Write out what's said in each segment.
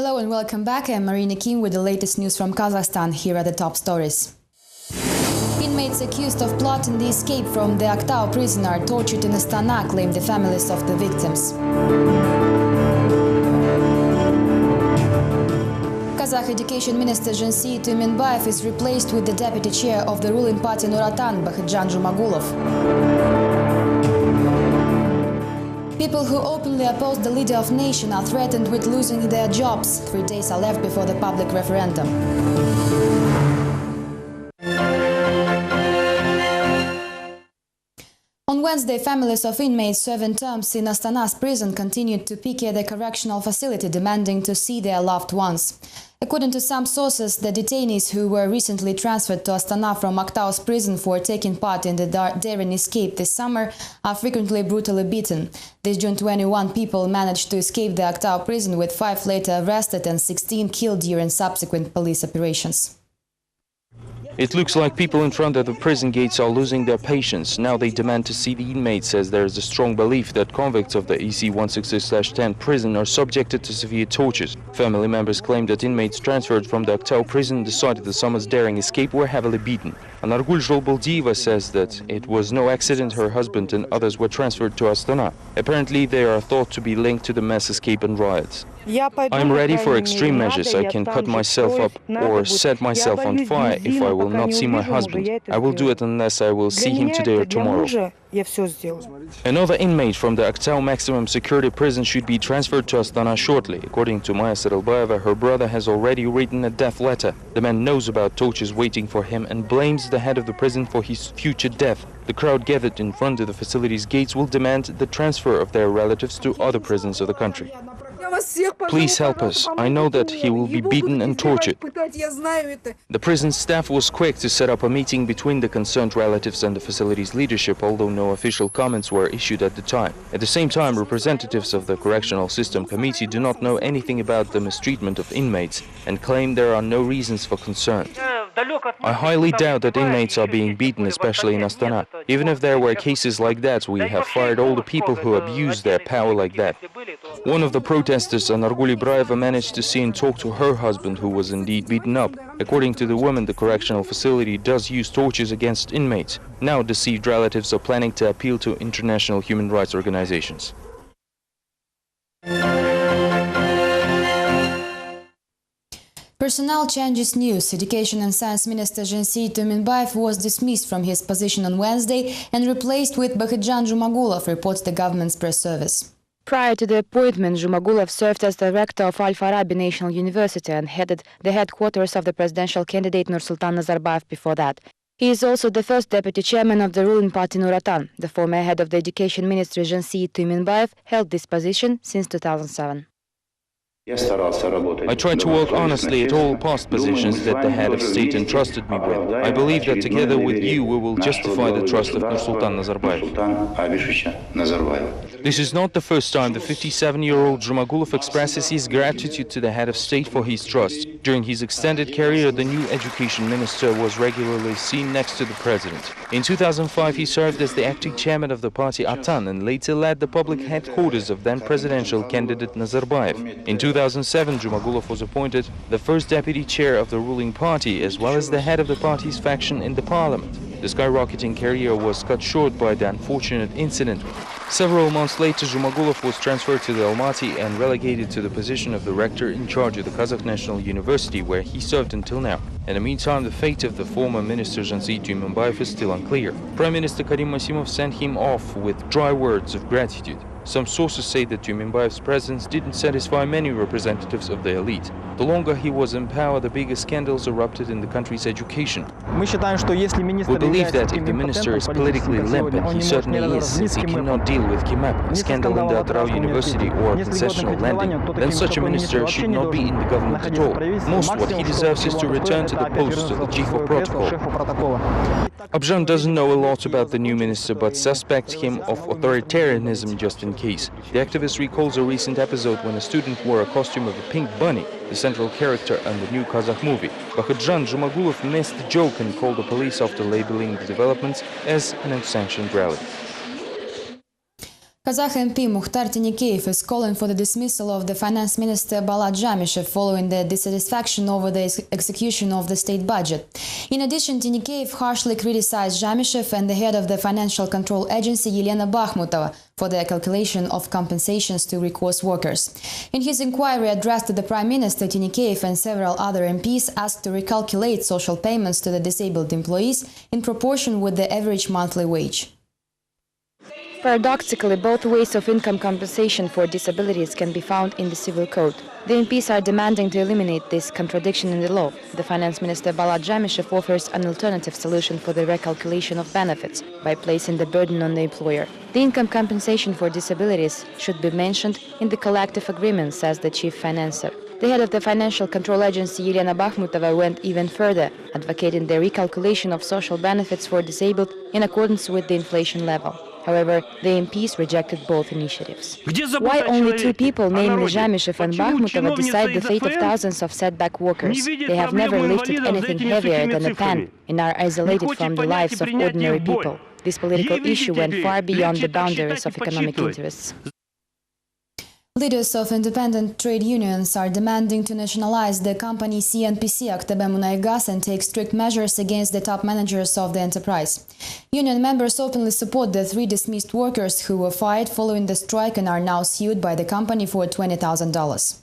Hello and welcome back. I'm Marina Kim with the latest news from Kazakhstan. Here are the top stories. Inmates accused of plotting the escape from the Aktau prison are tortured in Astana, claim the families of the victims. Kazakh Education Minister Jansi Tuminbayev is replaced with the deputy chair of the ruling party Nuratan, Bakhidjan Jumagulov. People who openly oppose the leader of the nation are threatened with losing their jobs. 3 days are left before the public referendum. On Wednesday, families of inmates serving terms in Astana's prison continued to picket the correctional facility, demanding to see their loved ones. According to some sources, the detainees who were recently transferred to Astana from Aktau's prison for taking part in the daring escape this summer are frequently brutally beaten. This June, 21 people managed to escape the Aktau prison, with 5 later arrested and 16 killed during subsequent police operations. It looks like people in front of the prison gates are losing their patience. Now they demand to see the inmates, as there is a strong belief that convicts of the EC 160/10 prison are subjected to severe tortures. Family members claim that inmates transferred from the Aktau prison decided the summer's daring escape were heavily beaten. Anargul Zholbaldieva says that it was no accident her husband and others were transferred to Astana. Apparently they are thought to be linked to the mass escape and riots. I am ready for extreme measures. I can cut myself up or set myself on fire if I will not see my husband. I will do it unless I will see him today or tomorrow. Another inmate from the Aktau maximum security prison should be transferred to Astana shortly. According to Maya Saralbayeva, her brother has already written a death letter. The man knows about tortures waiting for him and blames the head of the prison for his future death. The crowd gathered in front of the facility's gates will demand the transfer of their relatives to other prisons of the country. Please help us. I know that he will be beaten and tortured. The prison staff was quick to set up a meeting between the concerned relatives and the facility's leadership, although no official comments were issued at the time. At the same time, representatives of the Correctional System Committee do not know anything about the mistreatment of inmates and claim there are no reasons for concern. I highly doubt that inmates are being beaten, especially in Astana. Even if there were cases like that, we have fired all the people who abuse their power like that. One of the protesters, Anargul Ibrayeva, managed to see and talk to her husband, who was indeed beaten up. According to the woman, the correctional facility does use tortures against inmates. Now deceived relatives are planning to appeal to international human rights organizations. Personnel changes news. Education and Science Minister Jansi Tuminbayev was dismissed from his position on Wednesday and replaced with Bakhidjan Jumagulov, reports the government's press service. Prior to the appointment, Jumagulov served as director of Al-Farabi National University and headed the headquarters of the presidential candidate Nursultan Nazarbayev before that. He is also the first deputy chairman of the ruling party Nuratan. The former head of the Education Ministry Jansi Tuminbayev held this position since 2007. I tried to work honestly at all past positions that the head of state entrusted me with. I believe that together with you we will justify the trust of Nursultan Nazarbayev. This is not the first time the 57-year-old Jumagulov expresses his gratitude to the head of state for his trust. During his extended career, the new education minister was regularly seen next to the president. In 2005, he served as the acting chairman of the party Atan and later led the public headquarters of then presidential candidate Nazarbayev. In 2007, Jumagulov was appointed the first deputy chair of the ruling party, as well as the head of the party's faction in the parliament. The skyrocketing career was cut short by the unfortunate incident. Several months later, Jumagulov was transferred to the Almaty and relegated to the position of the rector in charge of the Kazakh National University, where he served until now. In the meantime, the fate of the former minister Jansi Tuminbayev is still unclear. Prime Minister Karim Masimov sent him off with dry words of gratitude. Some sources say that Tuminbayev's presence didn't satisfy many representatives of the elite. The longer he was in power, the bigger scandals erupted in the country's education. We believe that if the minister is politically limp, and he certainly is, since he cannot deal with KIMAP, a scandal in the Atrau University or concessional lending, then such a minister should not be in the government at all. Most what he deserves is to return to the post of the chief of protocol. Abjan doesn't know a lot about the new minister, but suspects him of authoritarianism just in case. The activist recalls a recent episode when a student wore a costume of a pink bunny, the central character in the new Kazakh movie. Bakhidjan Jumagulov missed the joke and called the police after labeling the developments as an unsanctioned rally. Kazakh MP Mukhtar Tinikeyev is calling for the dismissal of the finance minister Balat Jamishev following the dissatisfaction over the execution of the state budget. In addition, Tinikeyev harshly criticized Jamishev and the head of the Financial Control Agency Yelena Bakhmutova for their calculation of compensations to recourse workers. In his inquiry addressed to the Prime Minister, Tinikeyev and several other MPs asked to recalculate social payments to the disabled employees in proportion with the average monthly wage. Paradoxically, both ways of income compensation for disabilities can be found in the Civil Code. The MPs are demanding to eliminate this contradiction in the law. The Finance Minister Balat Jamishev offers an alternative solution for the recalculation of benefits by placing the burden on the employer. The income compensation for disabilities should be mentioned in the collective agreement, says the chief financier. The head of the Financial Control Agency, Yelena Bakhmutova, went even further, advocating the recalculation of social benefits for disabled in accordance with the inflation level. However, the MPs rejected both initiatives. Why only two people, namely Jamishev and Bakhmutova, decide the fate of thousands of setback workers? They have never lifted anything heavier than a pen and are isolated from the lives of ordinary people. This political issue went far beyond the boundaries of economic interests. Leaders of independent trade unions are demanding to nationalize the company CNPC Aktobe and take strict measures against the top managers of the enterprise. Union members openly support the 3 dismissed workers who were fired following the strike and are now sued by the company for $20,000.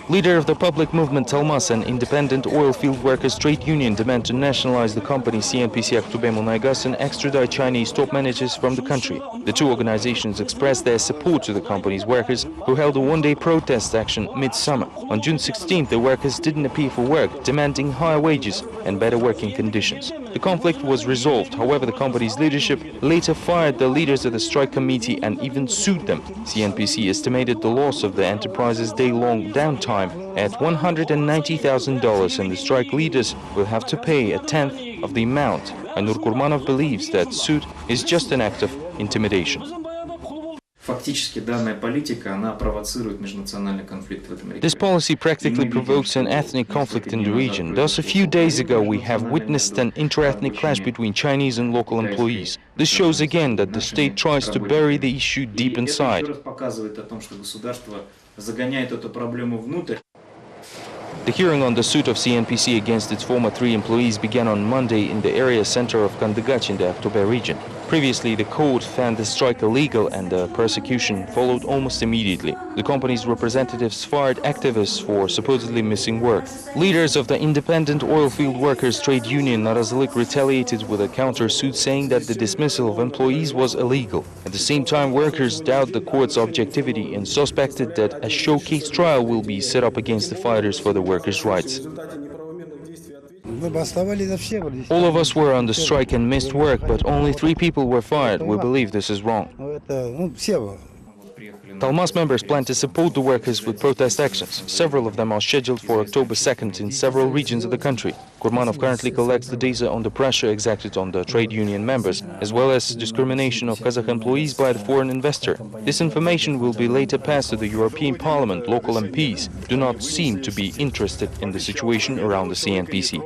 Leader of the public movement Talmas and independent oil field workers trade union demand to nationalize the company CNPC Aktobe and extradite Chinese top managers from the country. The two organizations expressed their support to the company's workers, who held a one-day protest action mid-summer. On June 16th, the workers didn't appear for work, demanding higher wages and better working conditions. The conflict was resolved. However, the company's leadership later fired the leaders of the strike committee and even sued them. CNPC estimated the loss of the enterprise's day-long downtime at $190,000, and the strike leaders will have to pay a tenth of the amount. Ainur Kurmanov believes that suit is just an act of intimidation. This policy practically provokes an ethnic conflict in the region. Thus, a few days ago, we have witnessed an inter-ethnic clash between Chinese and local employees. This shows again that the state tries to bury the issue deep inside. The hearing on the suit of CNPC against its former 3 employees began on Monday in the area center of Kandagach in the Aktobe region. Previously, the court found the strike illegal and the persecution followed almost immediately. The company's representatives fired activists for supposedly missing work. Leaders of the independent oil field workers trade union Narazalik retaliated with a counter-suit saying that the dismissal of employees was illegal. At the same time, workers doubt the court's objectivity and suspected that a showcase trial will be set up against the fighters for the workers' rights. All of us were on the strike and missed work, but only 3 people were fired. We believe this is wrong. Talmas members plan to support the workers with protest actions. Several of them are scheduled for October 2nd in several regions of the country. Kurmanov currently collects the data on the pressure exacted on the trade union members, as well as discrimination of Kazakh employees by the foreign investor. This information will be later passed to the European Parliament. Local MPs do not seem to be interested in the situation around the CNPC.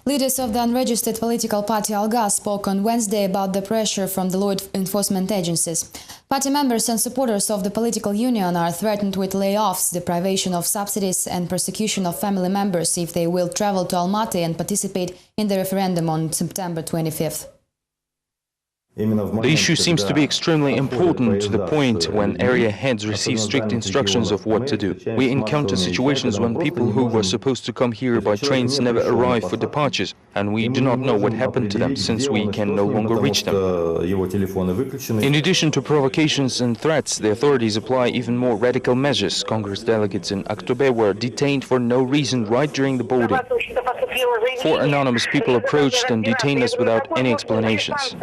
Leaders of the unregistered political party Alga spoke on Wednesday about the pressure from the law enforcement agencies. Party members and supporters of the political union are threatened with layoffs, deprivation of subsidies and persecution of family members if they will travel to Almaty and participate in the referendum on September 25th. The issue seems to be extremely important to the point when area heads receive strict instructions of what to do. We encounter situations when people who were supposed to come here by trains never arrive for departures, and we do not know what happened to them since we can no longer reach them. In addition to provocations and threats, the authorities apply even more radical measures. Congress delegates in Aktobe were detained for no reason right during the boarding. 4 anonymous people approached and detained us without any explanations.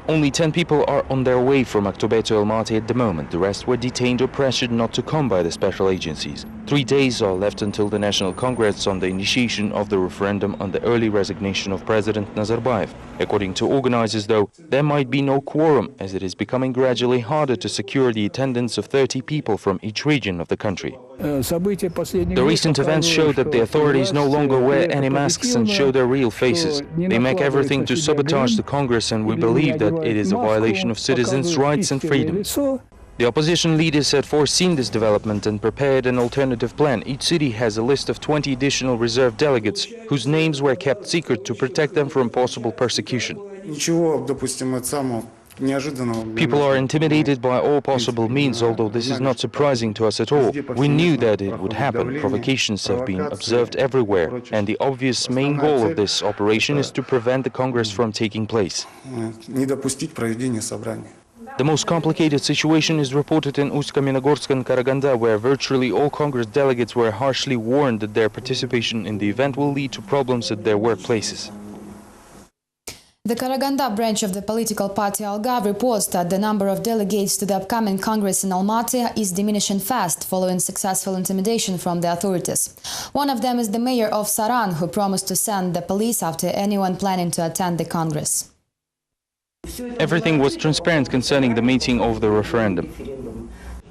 Only 10 people are on their way from Aktobe to Almaty at the moment. The rest were detained or pressured not to come by the special agencies. 3 days are left until the National Congress on the initiation of the referendum on the early resignation of President Nazarbayev. According to organizers, though, there might be no quorum, as it is becoming gradually harder to secure the attendance of 30 people from each region of the country. The recent events show that the authorities no longer wear any masks and show their real faces. They make everything to sabotage the Congress, and we believe that it is a violation of citizens' rights and freedoms. The opposition leaders had foreseen this development and prepared an alternative plan. Each city has a list of 20 additional reserve delegates whose names were kept secret to protect them from possible persecution. People are intimidated by all possible means, although this is not surprising to us at all. We knew that it would happen. Provocations have been observed everywhere, and the obvious main goal of this operation is to prevent the Congress from taking place. The most complicated situation is reported in Ust-Kamenogorsk and Karaganda, where virtually all Congress delegates were harshly warned that their participation in the event will lead to problems at their workplaces. The Karaganda branch of the political party Alga reports that the number of delegates to the upcoming Congress in Almaty is diminishing fast following successful intimidation from the authorities. One of them is the mayor of Saran, who promised to send the police after anyone planning to attend the Congress. Everything was transparent concerning the meeting of the referendum.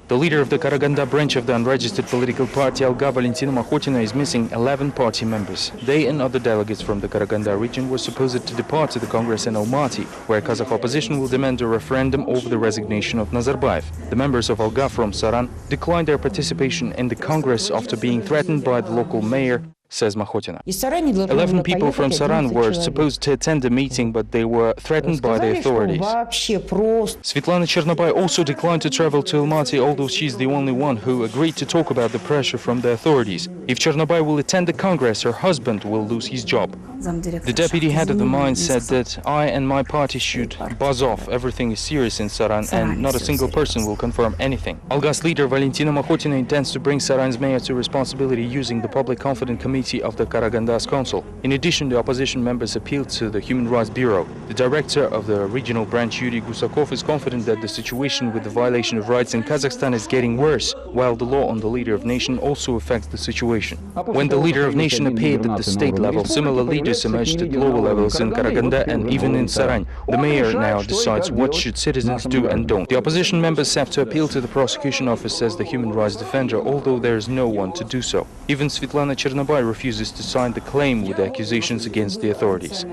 The leader of the Karaganda branch of the unregistered political party Alga, Valentina Makhotina, is missing 11 party members. They and other delegates from the Karaganda region were supposed to depart to the Congress in Almaty, where Kazakh opposition will demand a referendum over the resignation of Nazarbayev. The members of Alga from Saran declined their participation in the Congress after being threatened by the local mayor, says Makhotina. 11 people from Saran were supposed to attend the meeting, but they were threatened by the authorities. Svetlana Chernobay also declined to travel to Almaty, although she's the only one who agreed to talk about the pressure from the authorities. If Chernobay will attend the Congress, her husband will lose his job. The deputy head of the mine said that I and my party should buzz off. Everything is serious in Saran, and not a single person will confirm anything. Alga's leader Valentina Makhotina intends to bring Saran's mayor to responsibility using the Public Confidence Committee of the Karagandas Council. In addition, the opposition members appealed to the Human Rights Bureau. The director of the regional branch, Yuri Gusakov, is confident that the situation with the violation of rights in Kazakhstan is getting worse, while the law on the leader of nation also affects the situation. When the leader of nation appeared at the state level, similar leaders emerged at lower levels in Karaganda and even in Saran. The mayor now decides what should citizens do and don't. The opposition members have to appeal to the prosecution office, says the human rights defender, although there is no one to do so. Even Svetlana Chernobay refuses to sign the claim with accusations against the authorities.